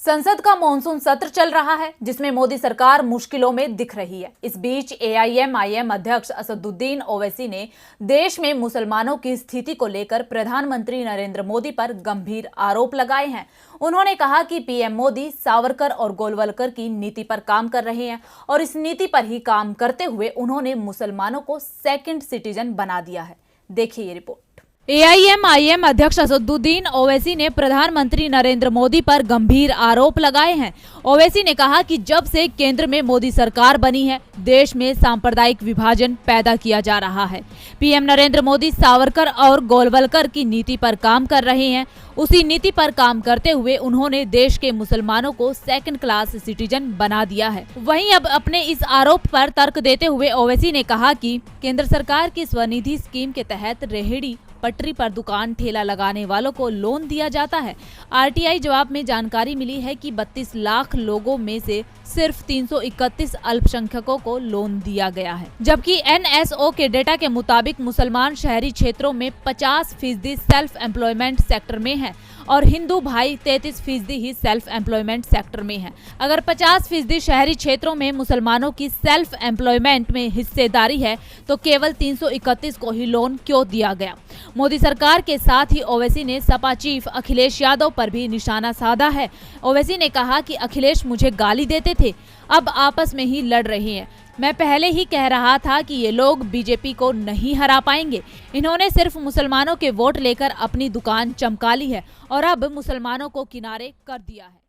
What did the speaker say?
संसद का मॉनसून सत्र चल रहा है, जिसमें मोदी सरकार मुश्किलों में दिख रही है। इस बीच एआईएमआईएम अध्यक्ष असदुद्दीन ओवैसी ने देश में मुसलमानों की स्थिति को लेकर प्रधानमंत्री नरेंद्र मोदी पर गंभीर आरोप लगाए हैं। उन्होंने कहा कि पीएम मोदी सावरकर और गोलवलकर की नीति पर काम कर रहे हैं और इस नीति पर ही काम करते हुए उन्होंने मुसलमानों को सेकंड सिटीजन बना दिया है। देखिए ये रिपोर्ट। एआईएमआईएम अध्यक्ष असदुद्दीन ओवैसी ने प्रधानमंत्री नरेंद्र मोदी पर गंभीर आरोप लगाए हैं। ओवैसी ने कहा कि जब से केंद्र में मोदी सरकार बनी है, देश में सांप्रदायिक विभाजन पैदा किया जा रहा है। पीएम नरेंद्र मोदी सावरकर और गोलवलकर की नीति पर काम कर रहे हैं। उसी नीति पर काम करते हुए उन्होंने देश के मुसलमानों को सेकंड क्लास सिटीजन बना दिया है। वहीं अब अपने इस आरोप पर तर्क देते हुए ओवैसी ने कहा कि केंद्र सरकार की स्वनिधि स्कीम के तहत रेहड़ी पटरी पर दुकान ठेला लगाने वालों को लोन दिया जाता है। आरटीआई जवाब में जानकारी मिली है कि 32 लाख लोगों में से सिर्फ 331 अल्पसंख्यकों को लोन दिया गया है, जबकि एनएसओ के डेटा के मुताबिक मुसलमान शहरी क्षेत्रों में 50% सेल्फ एम्प्लॉयमेंट सेक्टर में है और हिंदू भाई 33% ही सेल्फ एम्प्लॉयमेंट सेक्टर में है। अगर 50% शहरी क्षेत्रों में मुसलमानों की सेल्फ एम्प्लॉयमेंट में हिस्सेदारी है तो केवल 331 को ही लोन क्यों दिया गया। मोदी सरकार के साथ ही ओवैसी ने सपा चीफ अखिलेश यादव पर भी निशाना साधा है। ओवैसी ने कहा कि अखिलेश मुझे गाली देते थे, अब आपस में ही लड़ रहे हैं। मैं पहले ही कह रहा था कि ये लोग बीजेपी को नहीं हरा पाएंगे। इन्होंने सिर्फ मुसलमानों के वोट लेकर अपनी दुकान चमका ली है और अब मुसलमानों को किनारे कर दिया है।